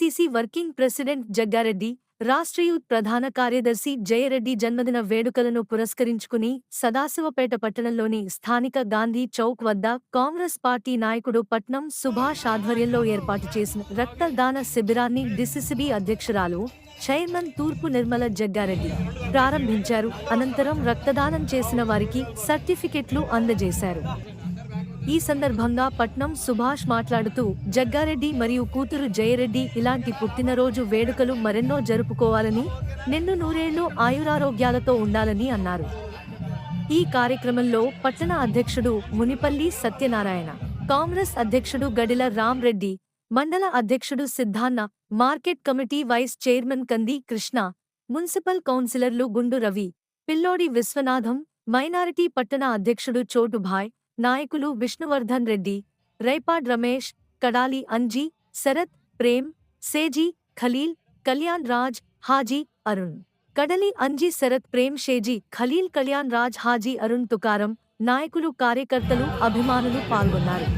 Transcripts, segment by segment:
DCC working president Jaggareddy, రాష్ట్ర youth ప్రధాన కార్యదర్శి జయరెడ్డి జన్మదిన వేడుకలను పురస్కరించుకుని సదాశివపేట పట్టణంలోని స్థానిక గాంధీ చౌక్ వద్ద కాంగ్రెస్ పార్టీ నాయకుడు పట్నం సుభాష్ ఆధ్వర్యంలో ఏర్పాటు చేసిన రక్తదాన శిబిరాన్ని డీసీసీ అధ్యక్షురాలు, చైర్మన్ తూర్పు నిర్మల జగ్గారెడ్డి ప్రారంభించారు. అనంతరం రక్తదానం చేసిన వారికి సర్టిఫికెట్లు అందజేశారు. ఈ సందర్భంగా పట్నం సుభాష్ మాట్లాడుతూ, జగ్గారెడ్డి మరియు కూతురు జయరెడ్డి ఇలాంటి పుట్టినరోజు వేడుకలు మరెన్నో జరుపుకోవాలని, నిండు నూరేళ్లు ఆయురారోగ్యాలతో ఉండాలని అన్నారు. ఈ కార్యక్రమంలో పట్టణ అధ్యక్షుడు మునిపల్లి సత్యనారాయణ, కాంగ్రెస్ అధ్యక్షుడు గడిల రామ్రెడ్డి, మండల అధ్యక్షుడు సిద్ధాన్న, మార్కెట్ కమిటీ వైస్ చైర్మన్ కంది కృష్ణ, మున్సిపల్ కౌన్సిలర్లు గుండు రవి, పిల్లోడి విశ్వనాథం, మైనారిటీ పట్టణ అధ్యక్షుడు చోటుభాయ్, నాయకులు విష్ణువర్ధన్ రెడ్డి, రైపాడ్ రమేష్, కడాలి అంజీ, శరత్, ప్రేమ్, సేజీ, ఖలీల్, కళ్యాణ్ రాజ్, హాజీ, అరుణ్, కడలి అంజీ, శరత్, ప్రేమ్, షేజీ, ఖలీల్, కళ్యాణ్ రాజ్, హాజీ, అరుణ్, తుకారం, నాయకులు, కార్యకర్తలు, అభిమానులు పాల్గొన్నారు.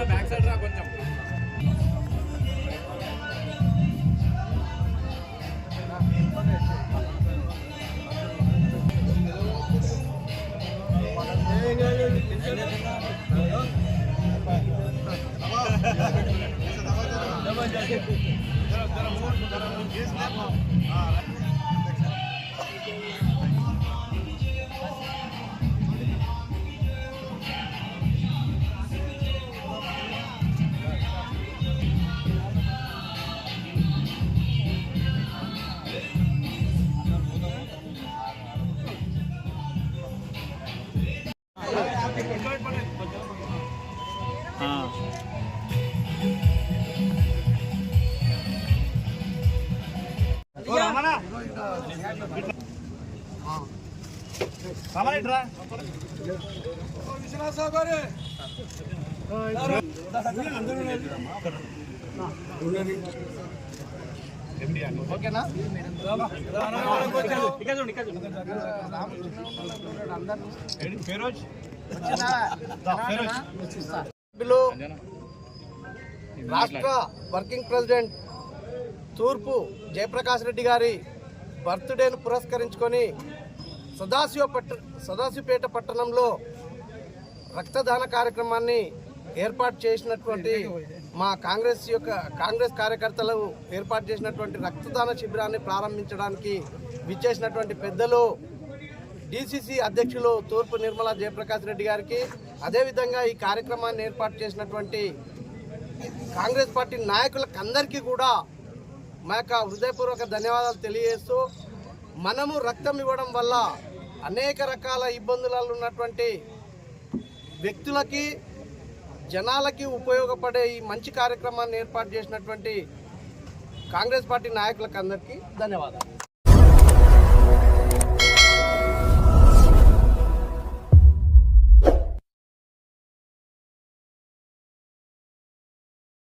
బ్యాక్ సైడ్ రా కొంచెం. రాష్ట్ర వర్కింగ్ ప్రెసిడెంట్ తూర్పు జయప్రకాష్ రెడ్డి గారి బర్త్డేను పురస్కరించుకొని సదాశివపేట పట్టణంలో రక్తదాన కార్యక్రమాన్ని ఏర్పాటు చేసినటువంటి మా కాంగ్రెస్ కార్యకర్తలు ఏర్పాటు చేసినటువంటి రక్తదాన శిబిరాన్ని ప్రారంభించడానికి విచ్చేసినటువంటి పెద్దలు డీసీసీ అధ్యక్షులు తూర్పు నిర్మల జయప్రకాష్ రెడ్డి గారికి, అదేవిధంగా ఈ కార్యక్రమాన్ని ఏర్పాటు చేసినటువంటి కాంగ్రెస్ పార్టీ నాయకులకు అందరికీ కూడా మా యొక్క హృదయపూర్వక ధన్యవాదాలు తెలియజేస్తూ, మనము రక్తం ఇవ్వడం వల్ల అనేక రకాల ఇబ్బందులలో ఉన్నటువంటి వ్యక్తులకి, జనాలకి ఉపయోగపడే ఈ మంచి కార్యక్రమాన్ని ఏర్పాటు చేసినటువంటి కాంగ్రెస్ పార్టీ నాయకులకు అందరికీ ధన్యవాదాలు.